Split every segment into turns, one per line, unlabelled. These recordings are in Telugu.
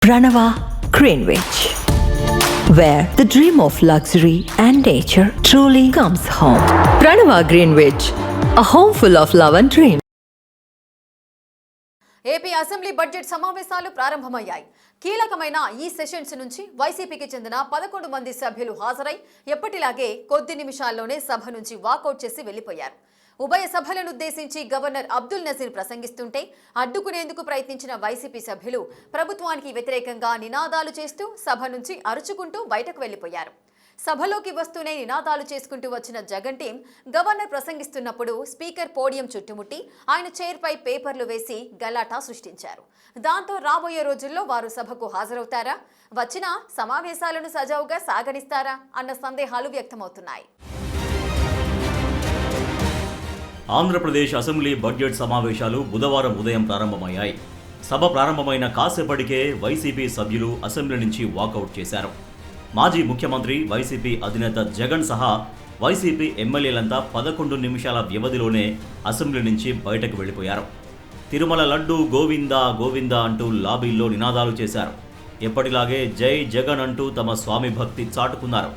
Pranava Greenwich, where the dream of luxury and nature truly comes home. Pranava Greenwich, a home full of love and dream.
AP assembly budget సమావేశాలు ప్రారంభమయ్యాయి. కీలకమైన ఈ సెషన్స్ నుంచి వైసీపీకి చెందిన 11 మంది సభ్యులు హాజరై ఎప్పటిలాగే కొద్ది నిమిషాల్లోనే సభ నుంచి వాకౌట్ చేసి వెళ్లిపోయారు. ఉభయ సభలను ఉద్దేశించి గవర్నర్ అబ్దుల్ నజీర్ ప్రసంగిస్తుంటే అడ్డుకునేందుకు ప్రయత్నించిన వైసీపీ సభ్యులు ప్రభుత్వానికి వ్యతిరేకంగా నినాదాలు చేస్తూ సభ నుంచి అరుచుకుంటూ బయటకు వెళ్లిపోయారు. సభలోకి వస్తూనే నినాదాలు చేసుకుంటూ వచ్చిన జగన్ టీం గవర్నర్ ప్రసంగిస్తున్నప్పుడు స్పీకర్ పోడియం చుట్టుముట్టి ఆయన చైర్పై పేపర్లు వేసి గలాటా సృష్టించారు. దాంతో రాబోయే రోజుల్లో వారు సభకు హాజరవుతారా, వచ్చిన సమావేశాలను సజావుగా సాగనిస్తారా అన్న సందేహాలు వ్యక్తమవుతున్నాయి.
ఆంధ్రప్రదేశ్ అసెంబ్లీ బడ్జెట్ సమావేశాలు బుధవారం ఉదయం ప్రారంభమయ్యాయి. సభ ప్రారంభమైన కాసేపటికే వైసీపీ సభ్యులు అసెంబ్లీ నుంచి వాకౌట్ చేశారు. మాజీ ముఖ్యమంత్రి వైసీపీ అధినేత జగన్ సహా వైసీపీ ఎమ్మెల్యేలంతా 11 నిమిషాల వ్యవధిలోనే అసెంబ్లీ నుంచి బయటకు వెళ్లిపోయారు. తిరుమల లడ్డు గోవిందా గోవిందా అంటూ లాబీల్లో నినాదాలు చేశారు. ఎప్పటిలాగే జై జగన్ అంటూ తమ స్వామి భక్తి చాటుకున్నారు.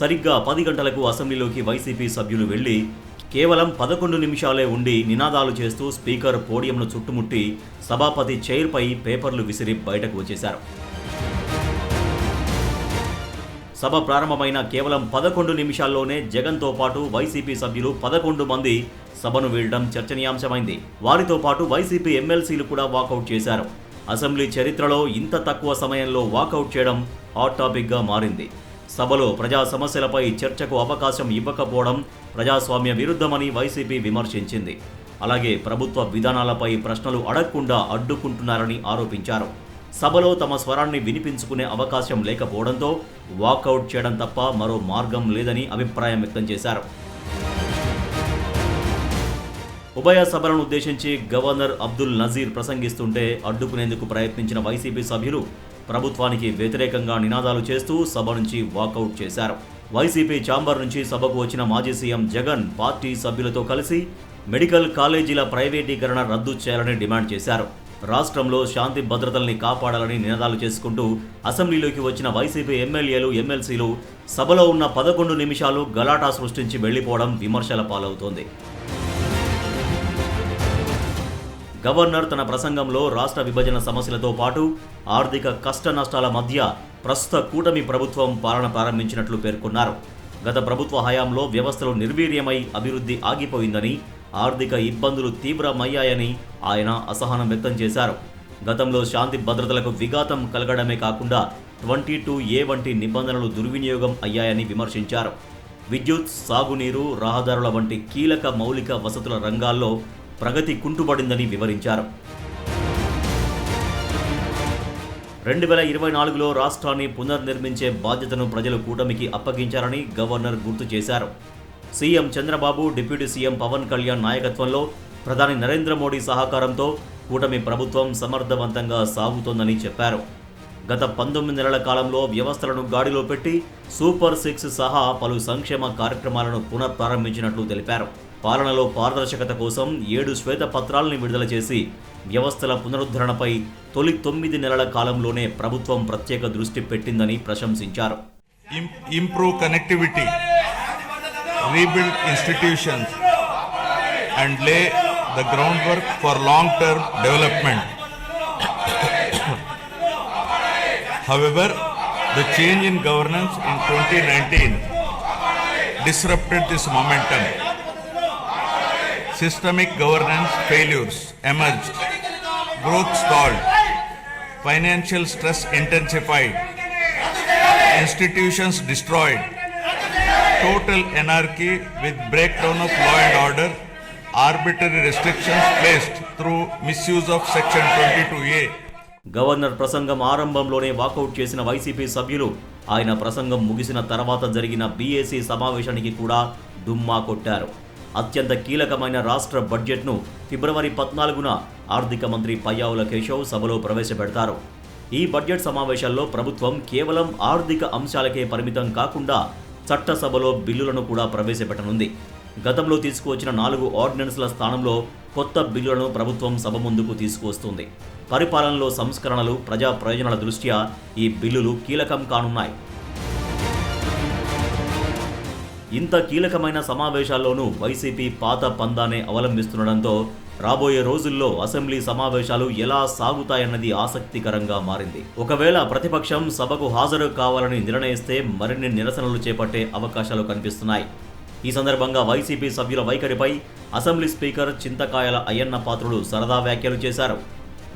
సరిగ్గా 10 గంటలకు అసెంబ్లీలోకి వైసీపీ సభ్యులు వెళ్లి కేవలం 11 నిమిషాలే ఉండి నినాదాలు చేస్తూ స్పీకర్ పోడియంను చుట్టుముట్టి సభాపతి చైర్పై పేపర్లు విసిరి బయటకు వచ్చేశారు. సభ ప్రారంభమైన కేవలం 11 నిమిషాల్లోనే జగన్తో పాటు వైసీపీ సభ్యులు 11 మంది సభను వీడడం చర్చనీయాంశమైంది. వారితో పాటు వైసీపీ ఎమ్మెల్సీలు కూడా వాకౌట్ చేశారు. అసెంబ్లీ చరిత్రలో ఇంత తక్కువ సమయంలో వాకౌట్ చేయడం హాట్ టాపిక్గా మారింది. సభలో ప్రజా సమస్యలపై చర్చకు అవకాశం ఇవ్వకపోవడం ప్రజాస్వామ్య విరుద్ధమని వైసీపీ విమర్శించింది. అలాగే ప్రభుత్వ విధానాలపై ప్రశ్నలు అడగకుండా అడ్డుకుంటున్నారని ఆరోపించారు. సభలో తమ స్వరాన్ని వినిపించుకునే అవకాశం లేకపోవడంతో వాకౌట్ చేయడం తప్ప మరో మార్గం లేదని అభిప్రాయం వ్యక్తం చేశారు. ఉభయ సభలను ఉద్దేశించి గవర్నర్ అబ్దుల్ నజీర్ ప్రసంగిస్తుంటే అడ్డుకునేందుకు ప్రయత్నించిన వైసీపీ సభ్యులు ప్రభుత్వానికి వ్యతిరేకంగా నినాదాలు చేస్తూ సభ నుంచి వాకౌట్ చేశారు. వైసీపీ ఛాంబర్ నుంచి సభకు వచ్చిన మాజీ సీఎం జగన్ పార్టీ సభ్యులతో కలిసి మెడికల్ కాలేజీల ప్రైవేటీకరణ రద్దు చేయాలని డిమాండ్ చేశారు. రాష్ట్రంలో శాంతి భద్రతల్ని కాపాడాలని నినాదాలు చేసుకుంటూ అసెంబ్లీలోకి వచ్చిన వైసీపీ ఎమ్మెల్యేలు ఎమ్మెల్సీలు సభలో ఉన్న 11 నిమిషాలు గలాటా సృష్టించి వెళ్లిపోవడం విమర్శల పాలవుతోంది. గవర్నర్ తన ప్రసంగంలో రాష్ట్ర విభజన సమస్యలతో పాటు ఆర్థిక కష్ట నష్టాల మధ్య ప్రస్తుత కూటమి ప్రభుత్వం పాలన ప్రారంభించినట్లు పేర్కొన్నారు. గత ప్రభుత్వ హయాంలో వ్యవస్థలు నిర్వీర్యమై అభివృద్ధి ఆగిపోయిందని, ఆర్థిక ఇబ్బందులు తీవ్రమయ్యాయని ఆయన అసహనం వ్యక్తం చేశారు. గతంలో శాంతి భద్రతలకు విఘాతం కలగడమే కాకుండా 22A వంటి నిబంధనలు దుర్వినియోగం అయ్యాయని విమర్శించారు. విద్యుత్, సాగునీరు, రహదారుల వంటి కీలక మౌలిక వసతుల రంగాల్లో ప్రగతి కుంటుపడిందని వివరించారు. 2024లో రాష్ట్రాన్ని పునర్నిర్మించే బాధ్యతను ప్రజలు కూటమికి అప్పగించారని గవర్నర్ గుర్తు చేశారు. CM Chandrababu, deputy CM Pawan Kalyan నాయకత్వంలో ప్రధాని నరేంద్ర మోడీ సహకారంతో కూటమి ప్రభుత్వం సమర్థవంతంగా సాగుతోందని చెప్పారు. గత 19 నెలల కాలంలో వ్యవస్థలను గాడిలో పెట్టి సూపర్ 6 సహా పలు సంక్షేమ కార్యక్రమాలను పునఃప్రారంభించినట్లు తెలిపారు. పాలనలో పారదర్శకత కోసం 7 శ్వేతపత్రాలను విడుదల చేసి వ్యవస్థల పునరుద్ధరణపై తొలి 9 నెలల కాలంలోనే ప్రభుత్వం ప్రత్యేక దృష్టి పెట్టిందని ప్రశంసించారు.
Improve connectivity, rebuild institutions and lay the groundwork for long-term development. However, the change in governance in 2019 disrupted this momentum. Systemic governance failures emerged, growth stalled, financial stress intensified, institutions destroyed, total anarchy with breakdown of law and order, arbitrary restrictions placed through misuse of Section 22A.
Governor ప్రసంగం ఆరంభంలోనే వాకౌట్ చేసిన వైసీపీ సభ్యులు ఆయన ప్రసంగం ముగిసిన తర్వాత జరిగిన బీఏసీ సమావేశానికి కూడా డుమ్మా కొట్టారు. అత్యంత కీలకమైన రాష్ట్ర బడ్జెట్ను ఫిబ్రవరి 14న ఆర్థిక మంత్రి పయ్యావుల కేశవ్ సభలో ప్రవేశపెడతారు. ఈ బడ్జెట్ సమావేశాల్లో ప్రభుత్వం కేవలం ఆర్థిక అంశాలకే పరిమితం కాకుండా చట్టసభలో బిల్లులను కూడా ప్రవేశపెట్టనుంది. గతంలో తీసుకువచ్చిన 4 ఆర్డినెన్స్ల స్థానంలో కొత్త బిల్లులను ప్రభుత్వం సభ ముందుకు తీసుకువస్తుంది. పరిపాలనలో సంస్కరణలు, ప్రజా ప్రయోజనాల దృష్ట్యా ఈ బిల్లులు కీలకం కానున్నాయి. ఇంత కీలకమైన సమావేశాల్లోనూ వైసీపీ పాత పందానే అవలంబిస్తుండటంతో రాబోయే రోజుల్లో అసెంబ్లీ సమావేశాలు ఎలా సాగుతాయన్నది ఆసక్తికరంగా మారింది. ఒకవేళ ప్రతిపక్షం సభకు హాజరు కావాలని నిర్ణయిస్తే మరిన్ని నిరసనలు చేపట్టే అవకాశాలు కనిపిస్తున్నాయి. ఈ సందర్భంగా వైసీపీ సభ్యుల వైఖరిపై అసెంబ్లీ స్పీకర్ చింతకాయల అయ్యన్న పాత్రుడు సరదా వ్యాఖ్యలు చేశారు.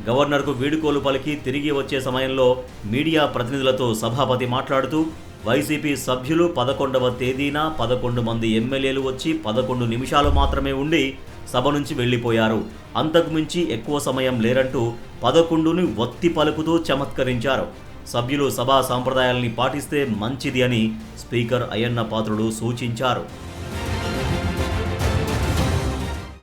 గవర్నర్కు వీడుకోలు పలికి తిరిగి వచ్చే సమయంలో మీడియా ప్రతినిధులతో సభాపతి మాట్లాడుతూ వైసీపీ సభ్యులు 11వ తేదీన 11 మంది ఎమ్మెల్యేలు వచ్చి 11 నిమిషాలు మాత్రమే ఉండి సభ నుంచి వెళ్లిపోయారు. అంతకుమించి ఎక్కువ సమయం లేరంటూ 11ని ఒత్తి పలుకుతూ చమత్కరించారు. సభ్యులు సభా సాంప్రదాయాల్ని పాటిస్తే మంచిది అని స్పీకర్ అయ్యన్న పాత్రుడు సూచించారు.